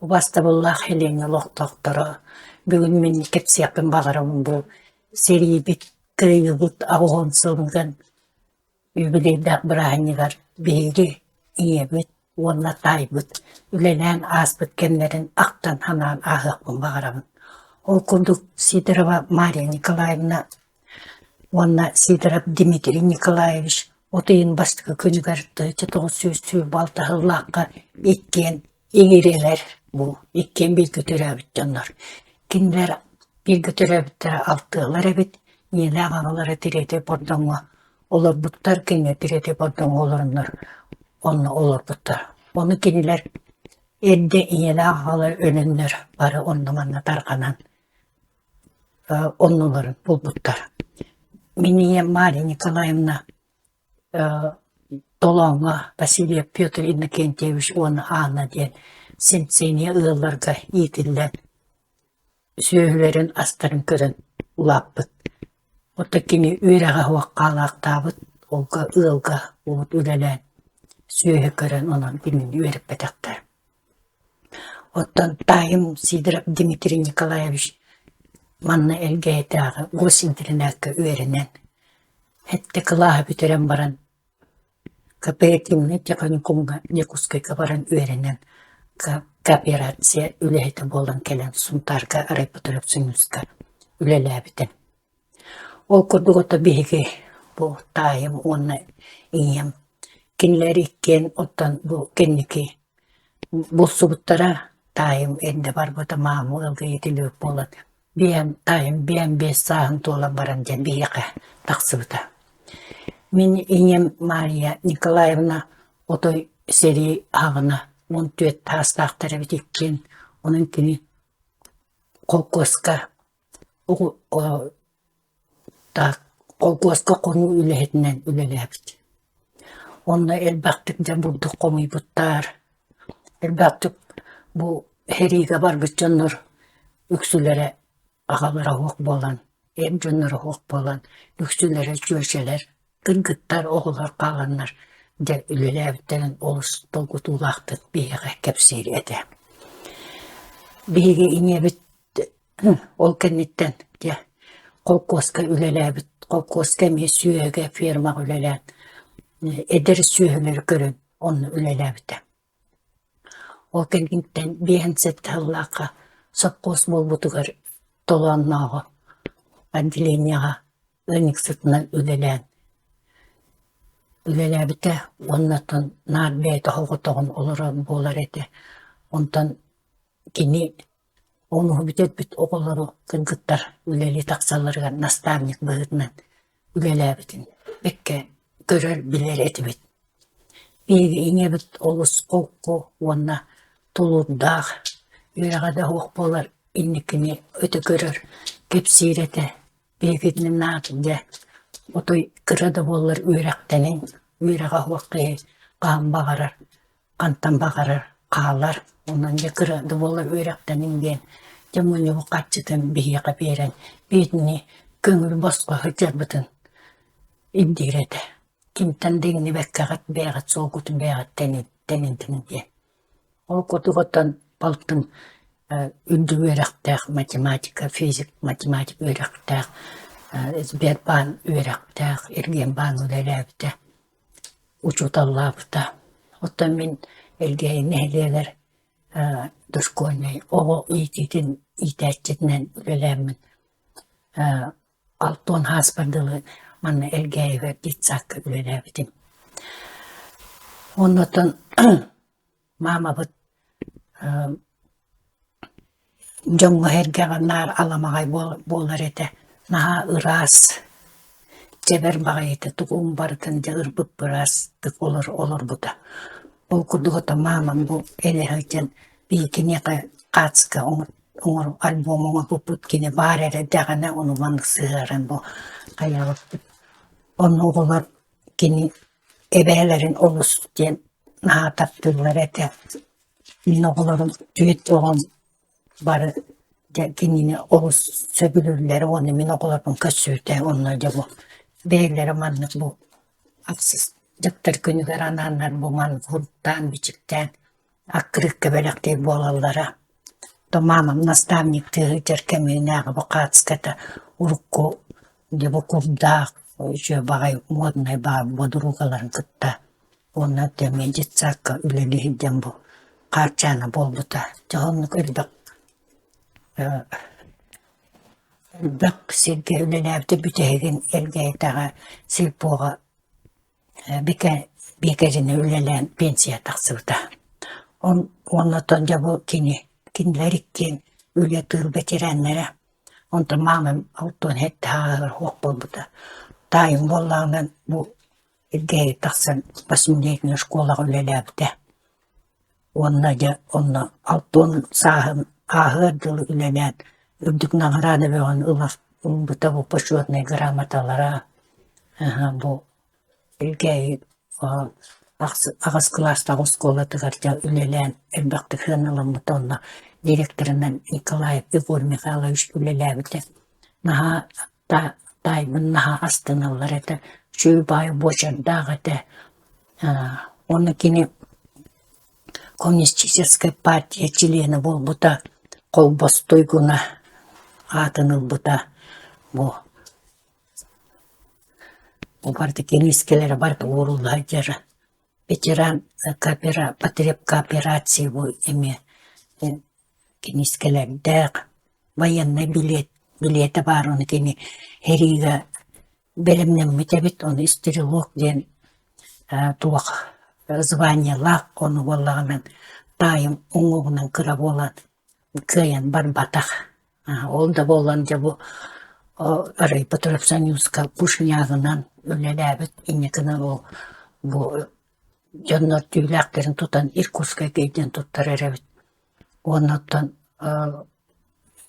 Убастабыллах хелеңе лохтоқтора. Бүгін мен кепсияппен бағарамын бұл серии бит кыйылыт ағуын сылынған юбилейдақ бірағынығар бейгі иебіт, онна тайбыт, үлелән асбыт кемлерін ақтан ханан ағықпын бағарамын. Ол күндік Сидорова Мария Николаевна, онна Сидоров Дмитрий Николаевич, отайын бастығы күнігәрді сүй балтағылаққа еккен егерелер бұл, еккен білгі түрәбіт жанлар. Кендер білгі түрәбіттері алтығылар әбіт, нелі ағаналары тіреті бұрдыңы, олар бұттар кене тіреті бұрдыңы оларынлар, оны олар бұттар. Оны кенелер әдді нелі ағалар өнінлер бары онныманна тарғанан, онныларын бұл бұттар. Мене Мария Николаевна Толонға Василия Петр Иннокентьевич оны ана ден сенсене ылларға етілден сөйлерін астарын көрін ұлаппыт. Ота кені үйраға уаққалақтабыт, олға ылға ұлыт үлелен сөйі көрін онын білмін үйріп бәдіқтар. Оттан тайым Сидоров Дмитрий Николаевич манна әлгәйтағы госинтерінәкі үйерінен әтті қылағы бүтерен баран кооперативный техникумға некускайға баран үйерінен кооперация үләйті болан келен сұнтарға райпотырып сұңызға үләлі бітен. Ол күрдік ота бейгі бұл тайым оны ием. Кенлер еккен оттан бұл кеннекі бұл сұбыттара тайым әнді бар бұта мамы ылғы етілі болан. Бейін тайым, бейін бес сағын толан баран ден бейіқі тақсыбыта. Мен инем Мария Николаевна отой сери ағына он түйет тастақтары бітеккен, оның кені қолқосқа қону үләетінен үләлі әбіт. Онына әлбәқтік ден бұлды қомый бұттар. Әлбәқтік бұл хериге бар бұт жоныр үксілері ағалары оқ болан, әм жоныры оқ болан, үксілері жөшелер, кыргыттар оғылар қаланар де үлелі әбіттенін олыс толғыт ұлақты бейіға кәпсейр әді. Бейіге ине біт ол кәнеттен де қолқосқа үлелі әбіт, қолқосқа ме сүйеге ферма үлелі әдір сүйелер көрін оны үлелі әбіті. Ол кәнеттен бейін сәтті ұлаққа сапқос бол бұтығар толаннағы отделенияға өңік сытынан үлелі Үлеләбіті, оннатын нар бәйті хоғытығын олырын болар әді. Онтан кені оны бүтет бүт оғылыру кінгіттар үлелі тақсаларға наставник бұғытынан үлеләбітін. Бәкке көрір білер әді бүт. Бейгі ине бүт олыс қолқы онна тұлуындағы үйрағада оқ болар иннекіне өті көрір кепсейр әді. Бейгідінің нағында отой кырады болар үйрақтанын, үйраға уаққы қағын бағарар, қантан бағарар, қағалар. Онан де кырады болар үйрақтанын бен. Демоны ұқатчытын бейіға берен, бетіне көңіл босқа хүтер бұтын имдейреті. Кемтан дегіні бәккағат бәғат, сол күтін бәғат тәнінтінің бен. Ол күтіғаттан балтын үнді үйрақтақ, математика, физик, математик үйрақтақ, Сбербан үйрақтақ, ерген бан үлеләбіті, учуталлабыта. Оттан мен елгейін әлелер дұшкөліне, оғы үйтетін итәтчетінен үлеләмін. Алтон хаспардылы маны елгейвер дитсаққа үлеләбітім. Оннотан мама бұт жоңғы әргеға нар аламағай болар еті. Наға ұрас, жебер баға еті, тұғын бардың де ұрбып бұрас, тұқ олар бұда. Ол күрдіғыта мамам бұл әліғітен бейкіне қатсыға оңыр альбом оңыр бұппыт кені бар әрі дәғана оны маңық сығырын бұл қаялып. Оны оғылар кені әбәлерін олыс ден наға таптылар әті. Мен оғыларын түйет оған бары кеніне олыс сөбілілері оны мен оғылардың көсүйті оны де бұл. Бәйлері маңық бұл ақсыз. Жақтар күнігер ананар бұл маңық ғұрттан, бичіктен Akkırıkka belekte bolallara. То мамам наставник тыгытер кеминага бакатската урукку дебо курдак еще багай модный ба бодругаларын кытта. Онна теме житсакка үлели хидден бу карчана болбута. Жонну көрдүк. Бак сирге үлеләбде бүтеген элгейтага силпога бекерine үлелән пенсия таксыбыта. Оннотон жабу кинлериккен үле тыл ветераннere. Онта мамам алтон хетте хагыр хок болбута. Тайым боллагынан бу элгей таксан 8-летний школага үлеләбде. Онна алтон сахым ахырдыл үлелән. Үрдік нағырады бөғін ұлбыта бұл почетный грамоталара. Бұл үлгей ағыз класстағы сколаты ғарча үлелән әлбақты хынылым бұтонна директорынан Николаев Егор Михайлович үлеләбіті. Наға тайбын наға астынылар әті шөй байы бочардағы әті. Оны кені коммунистическая партия члены бол бұта қолбос тойгуна атыныл бұта бұл барды кенескелері барды орылы айтары ветеран потреб кооперации бұл еме кенескелер дәқ военный билеті бар оны кені хериға белімнен метебет оны стерилог ден туақ звание лақ оны болағынан тайым оңығынан кіра болан көйен бар батақ. Ол да болан жабу арай Патрофсоюзка пушнягынан үлеләбіт инекінен ол бұл жоннор түйләктерін тұтан Иркутска кейден тұттар әрәбіт. Оннаттан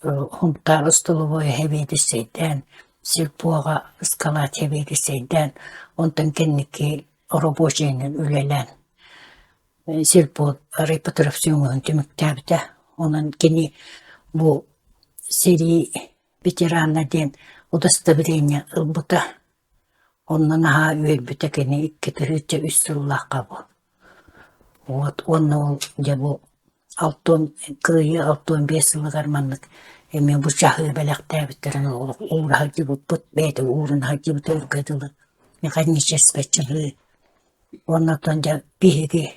хумтар ұстылывой хевейді сейден, силпуаға ұскалат хевейді сейден, онтан кеннеке робочайнын үлелән. Силпу арай Патрофсоюзын түміктәбіті. Onun kini bu seri veteranlardan удостоверение ылбыта. Ondan ha üyelbüte kini 2-3 yıllık kabı. Onun da bu 6-5 yıllık armanlık. Emin bu şahı belekte bitiren uğur hacı bu put beyde uğurun hacı bu tevkedilir. Mekanisye speçili. Ondan da bir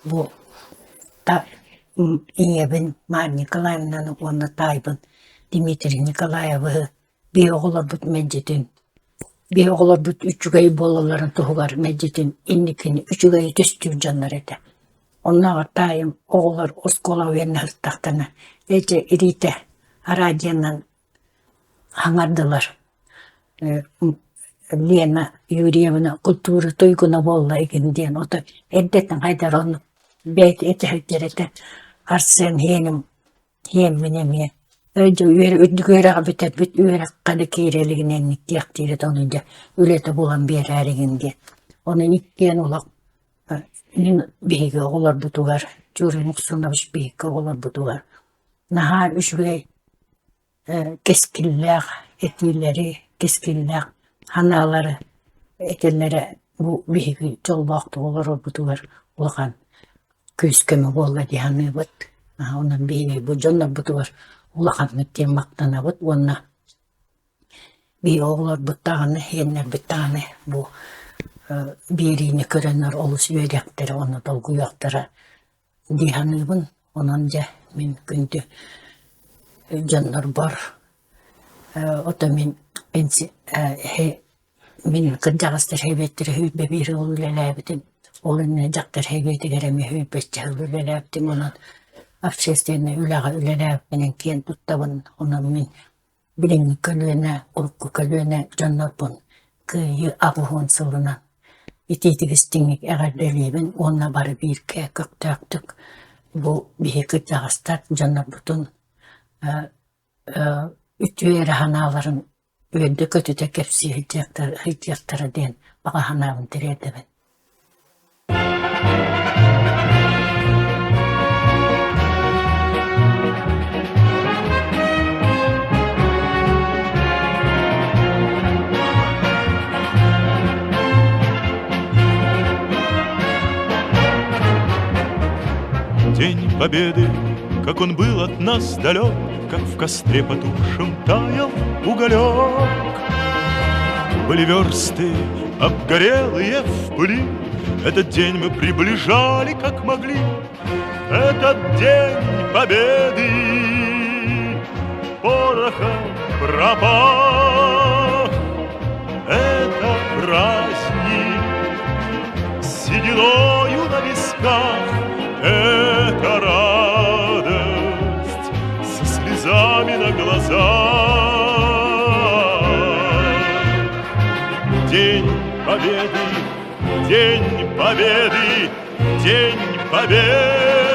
bu da İyebin Mar Nikolaevna'nın onda taybın Dimitri Nikolaev'ı bir oğlar but meccidin bir oğlar but 3 ay bolaların tohugar meccidin indikini 3 ay düştüğün canlar ede. Onlar tayım oğlar oskola verine hırtaktana ece irite aradiyandan hangardılar. Lena Yurievna kulturu toyguna bolla egin diyen o da eddetten haydar onu beyt eteheklerete Arsen hem minemiye. Önce üyere abitet bit üyere kadı kireliğinin niktiyak diret onunca ülete bulan bir eriginde. Onun niktiyen olak bihige olar butugar. Curi muksunda biş bihige olar butugar. Nahar üçgey keskiller etilleri keskiller hanaları etilleri bu bihige çol vakti olar butugar olakan. Küskeme bolla dihanı bıt. Ondan bir bu canlar bıt var. Ulağan müttiğin maktana bıt. Ondan bir oğlar bıttağını, yenler bıttağını bu birini körenler olus yürekleri onu dolgu yaktara dihanı bın. Ondan min gündü canlar var. O da min kıncağızdır hevetleri hübbe biri olu lelebitin. Olun ne caktır heveydi geremi hübbeçe ülelebdim onun afşeslerine ülelebinin kiyen tuttabın onun min bilin kölüne, urku kölüne canlapın kıyı abuhun sılınan itiydik istinlik eğer delibin onunla bari bir kekök taktık bu bir kıcağıstar canlapıtın ütüye hanaların öldü kötü tekepsi hıcaktarı den baka hanavın diredebin. победы, как он был от нас далек, как в костре потухшем таял уголек. Были версты обгорелые в пыли, этот день мы приближали, как могли. Этот день победы порохом пропах. Это праздник с сединою на висках, это радость со слезами на глазах. День победы, день победы, день победы.